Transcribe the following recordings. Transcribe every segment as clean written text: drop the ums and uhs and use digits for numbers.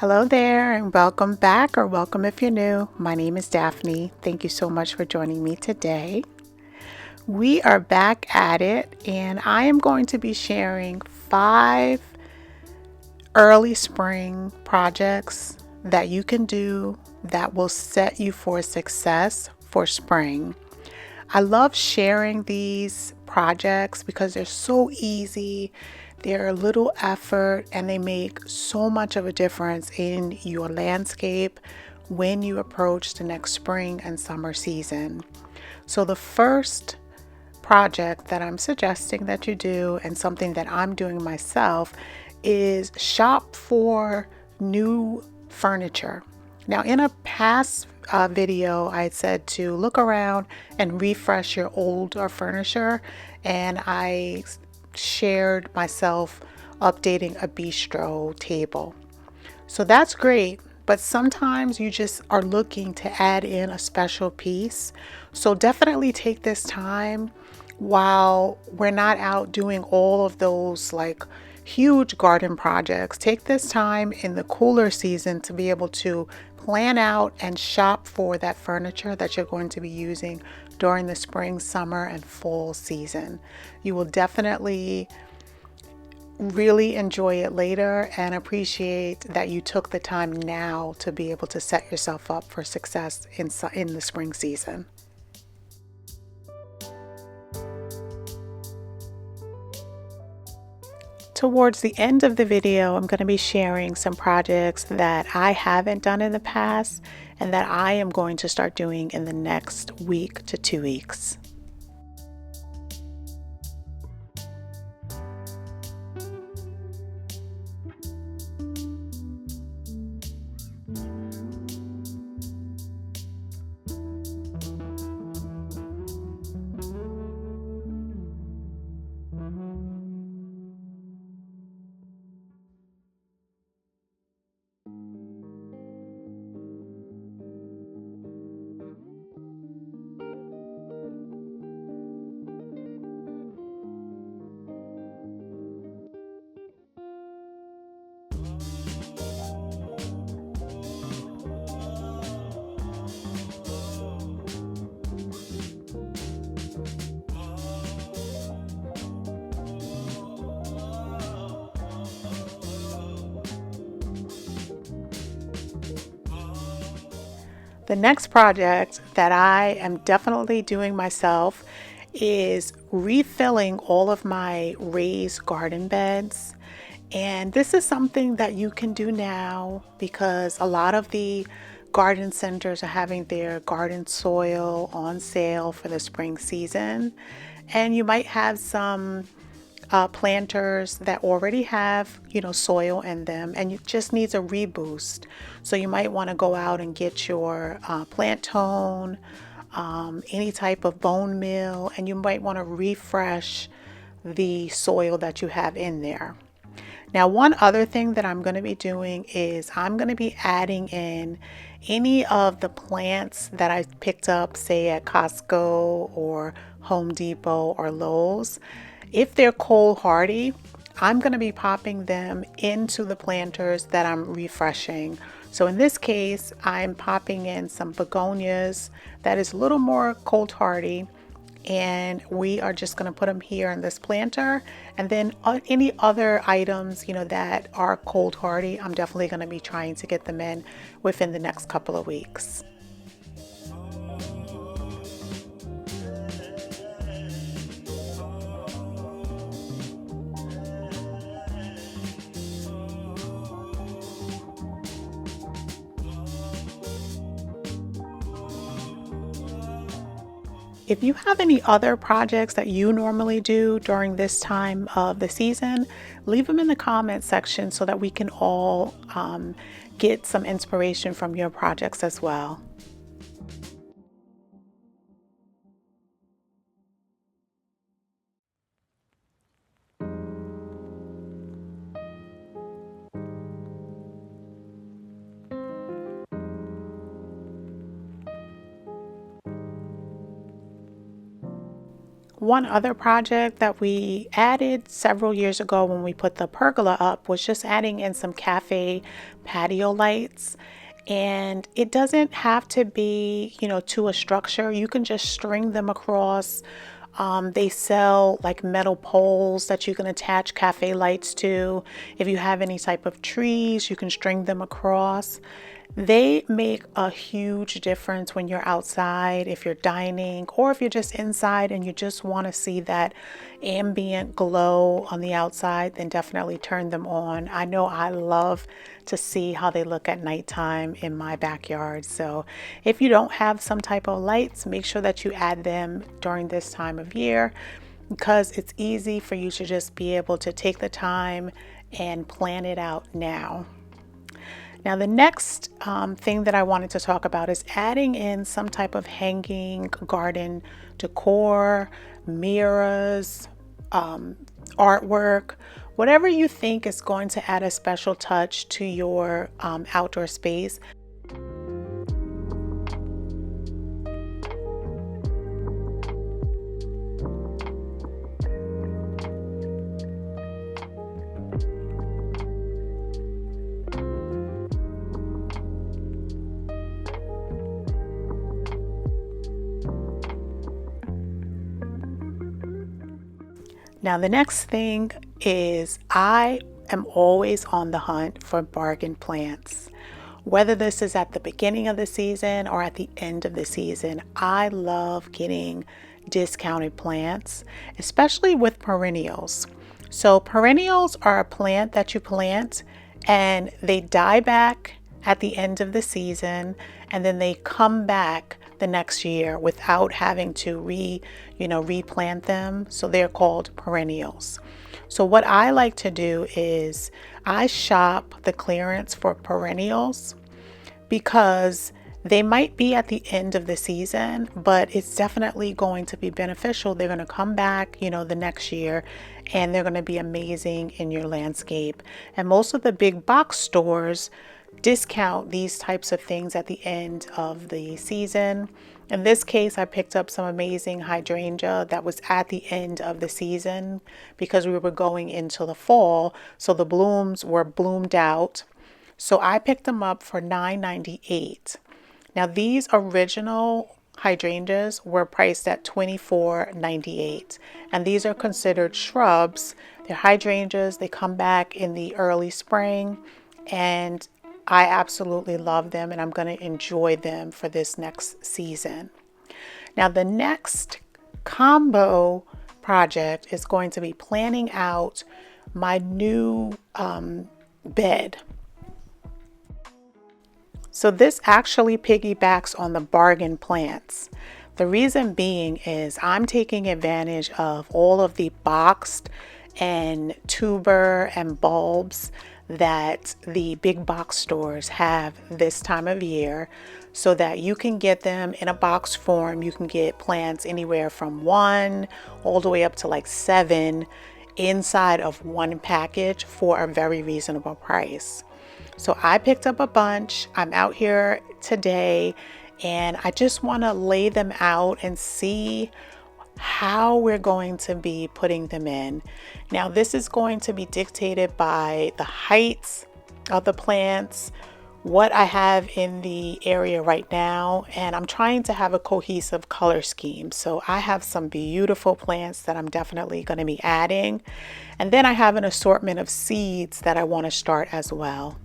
Hello there, and welcome back, or welcome if you're new. My name is Daphne. Thank you so much for joining me today. We are back at it, and I am going to be sharing 5 early spring projects that you can do that will set you for success for spring. I love sharing these projects because they're so easy, they're a little effort, and they make so much of a difference in your landscape when you approach the next spring and summer season. So, the first project that I'm suggesting that you do, and something that I'm doing myself, is shop for new furniture. Now, in a past video, I had said to look around and refresh your older furniture, and I shared myself updating a bistro table. So that's great, but sometimes you just are looking to add in a special piece. So definitely take this time while we're not out doing all of those like huge garden projects. Take this time in the cooler season to be able to plan out and shop for that furniture that you're going to be using during the spring, summer, and fall season. You will definitely really enjoy it later and appreciate that you took the time now to be able to set yourself up for success in the spring season. Towards the end of the video, I'm going to be sharing some projects that I haven't done in the past and that I am going to start doing in the next week to 2 weeks. The next project that I am definitely doing myself is refilling all of my raised garden beds. And this is something that you can do now because a lot of the garden centers are having their garden soil on sale for the spring season. And you might have some planters that already have, soil in them, and it just needs a reboost. So you might want to go out and get your plant tone, any type of bone meal, and you might want to refresh the soil that you have in there. Now, one other thing that I'm going to be doing is I'm going to be adding in any of the plants that I picked up, say at Costco or Home Depot or Lowe's. If they're cold hardy, I'm going to be popping them into the planters that I'm refreshing. So in this case, I'm popping in some begonias that is a little more cold hardy, and we are just going to put them here in this planter. And then any other items, that are cold hardy, I'm definitely going to be trying to get them in within the next couple of weeks. If you have any other projects that you normally do during this time of the season, leave them in the comment section so that we can all get some inspiration from your projects as well. One other project that we added several years ago when we put the pergola up was just adding in some cafe patio lights. And it doesn't have to be, to a structure. You can just string them across. They sell like metal poles that you can attach cafe lights to. If you have any type of trees, you can string them across. They make a huge difference when you're outside, if you're dining, or if you're just inside and you just want to see that ambient glow on the outside, then definitely turn them on. I know I love to see how they look at nighttime in my backyard. So if you don't have some type of lights, make sure that you add them during this time of year, because it's easy for you to just be able to take the time and plan it out now. Now, the next thing that I wanted to talk about is adding in some type of hanging garden decor, mirrors, artwork, whatever you think is going to add a special touch to your outdoor space. Now, the next thing is I am always on the hunt for bargain plants. Whether this is at the beginning of the season or at the end of the season, I love getting discounted plants, especially with perennials. So perennials are a plant that you plant and they die back at the end of the season, and then they come back the next year without having to replant them. So they're called perennials. So what I like to do is I shop the clearance for perennials, because they might be at the end of the season, but it's definitely going to be beneficial. They're going to come back, the next year, and they're going to be amazing in your landscape. And most of the big box stores discount these types of things at the end of the season. In this case, I picked up some amazing hydrangea that was at the end of the season because we were going into the fall, so the blooms were bloomed out. So I picked them up for $9.98. Now, these original hydrangeas were priced at $24.98, and these are considered shrubs. They're hydrangeas. They come back in the early spring, and I absolutely love them, and I'm going to enjoy them for this next season. Now, the next combo project is going to be planning out my new bed. So this actually piggybacks on the bargain plants. The reason being is I'm taking advantage of all of the boxed and tuber and bulbs that the big box stores have this time of year, so that you can get them in a box form. You can get plants anywhere from 1 all the way up to like 7 inside of one package for a very reasonable price. So I picked up a bunch. I'm out here today and I just want to lay them out and see how we're going to be putting them in. Now, this is going to be dictated by the heights of the plants, what I have in the area right now, and I'm trying to have a cohesive color scheme. So I have some beautiful plants that I'm definitely going to be adding, and then I have an assortment of seeds that I want to start as well.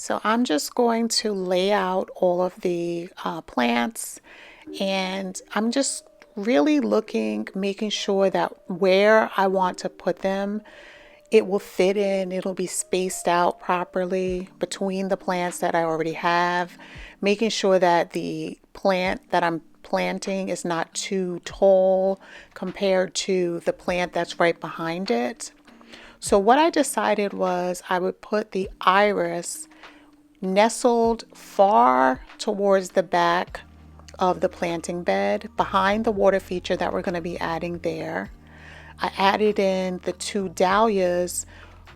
So I'm just going to lay out all of the plants, And I'm just really making sure that where I want to put them, it will fit in, it'll be spaced out properly between the plants that I already have, making sure that the plant that I'm planting is not too tall compared to the plant that's right behind it. So what I decided was I would put the iris nestled far towards the back of the planting bed behind the water feature that we're going to be adding there. I added in the two dahlias,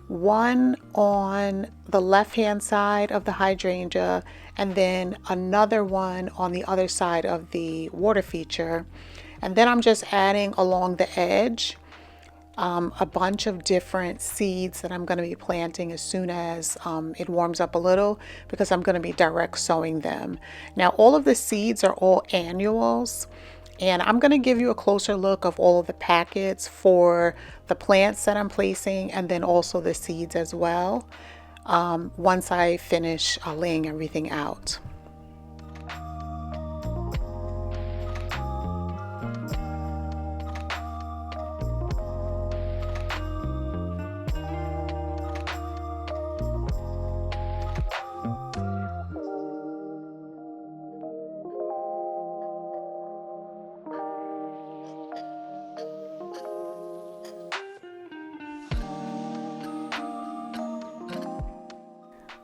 one on the left hand side of the hydrangea and then another one on the other side of the water feature. And then I'm just adding along the edge a bunch of different seeds that I'm going to be planting as soon as it warms up a little, because I'm going to be direct sowing them. Now all of the seeds are all annuals, and I'm going to give you a closer look of all of the packets for the plants that I'm placing and then also the seeds as well once I finish laying everything out.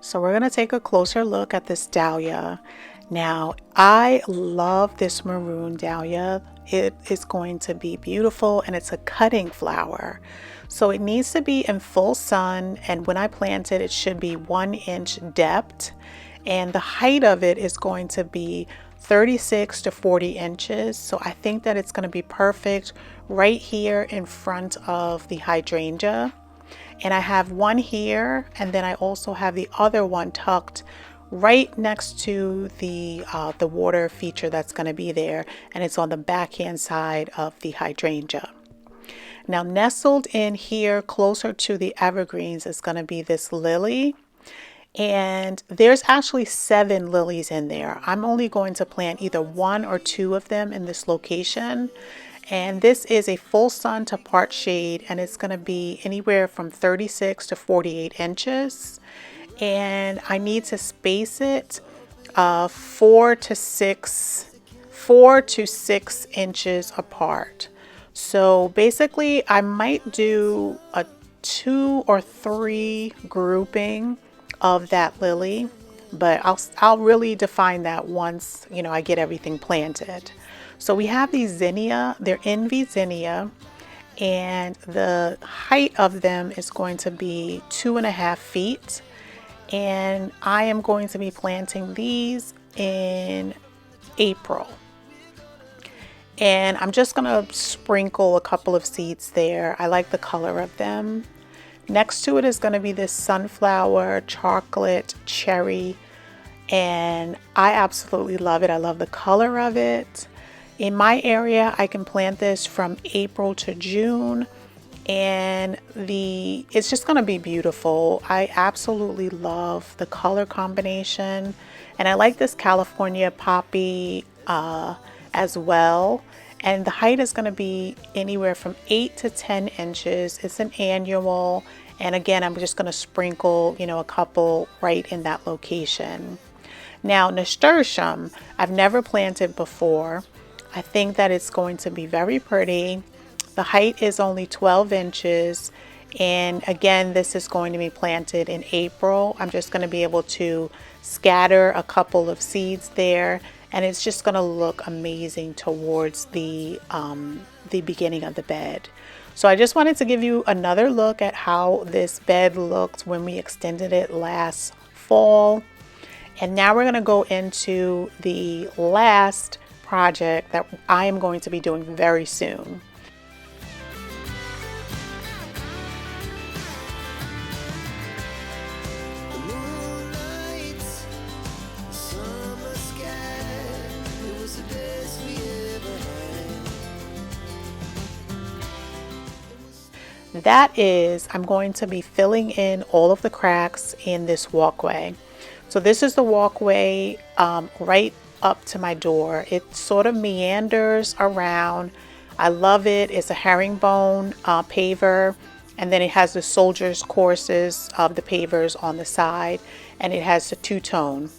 So we're going to take a closer look at this dahlia. Now, I love this maroon dahlia. It is going to be beautiful, and it's a cutting flower. So it needs to be in full sun, and when I plant it, it should be 1-inch depth. And the height of it is going to be 36 to 40 inches. So I think that it's going to be perfect right here in front of the hydrangea. And I have one here, and then I also have the other one tucked right next to the water feature that's going to be there, and it's on the backhand side of the hydrangea. Now nestled in here closer to the evergreens is going to be this lily, and there's actually 7 lilies in there. I'm only going to plant either 1 or 2 of them in this location. And this is a full sun to part shade, and it's going to be anywhere from 36 to 48 inches. And I need to space it 4 to 6 inches apart. So basically I might do a 2 or 3 grouping of that lily, but I'll really define that once, you know, I get everything planted. So we have these zinnia, they're envy zinnia, and the height of them is going to be 2.5 feet. And I am going to be planting these in April. And I'm just gonna sprinkle a couple of seeds there. I like the color of them. Next to it is gonna be this sunflower chocolate cherry, and I absolutely love it. I love the color of it. In my area, I can plant this from April to June, and it's just going to be beautiful. I absolutely love the color combination, and I like this California poppy as well. And the height is going to be anywhere from 8 to 10 inches. It's an annual, and again, I'm just going to sprinkle, you know, a couple right in that location. Now, nasturtium, I've never planted before. I think that it's going to be very pretty. The height is only 12 inches. And again, this is going to be planted in April. I'm just going to be able to scatter a couple of seeds there, and it's just going to look amazing towards the beginning of the bed. So I just wanted to give you another look at how this bed looked when we extended it last fall. And now we're going to go into the last project that I am going to be doing very soon. That is, I'm going to be filling in all of the cracks in this walkway. So this is the walkway right up to my door. It sort of meanders around. I love it. It's a herringbone paver, and then it has the soldier's courses of the pavers on the side, and it has the two-tone.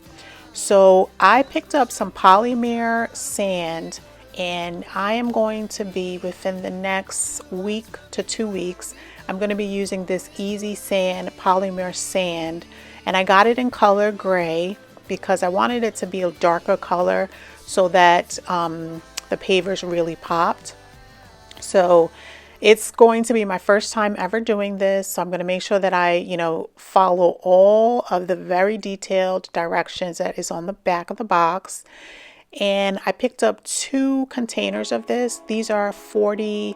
So I picked up some polymer sand, and I am going to be, within the next week to 2 weeks, I'm going to be using this Easy Sand polymer sand, and I got it in color gray because I wanted it to be a darker color so that the pavers really popped. So it's going to be my first time ever doing this. So I'm going to make sure that I, follow all of the very detailed directions that is on the back of the box. And I picked up 2 containers of this. These are 40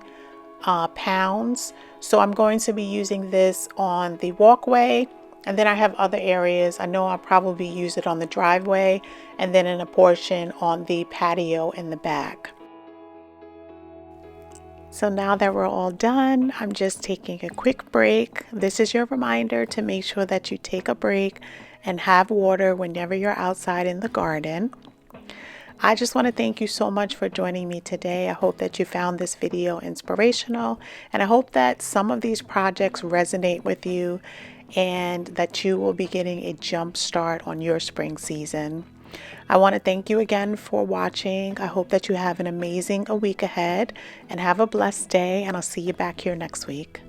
pounds. So I'm going to be using this on the walkway. And then I have other areas. I know I'll probably use it on the driveway and then in a portion on the patio in the back. So now that we're all done, I'm just taking a quick break. This is your reminder to make sure that you take a break and have water whenever you're outside in the garden. I just want to thank you so much for joining me today. I hope that you found this video inspirational, and I hope that some of these projects resonate with you and that you will be getting a jump start on your spring season. I want to thank you again for watching. I hope that you have an amazing week ahead and have a blessed day, and I'll see you back here next week.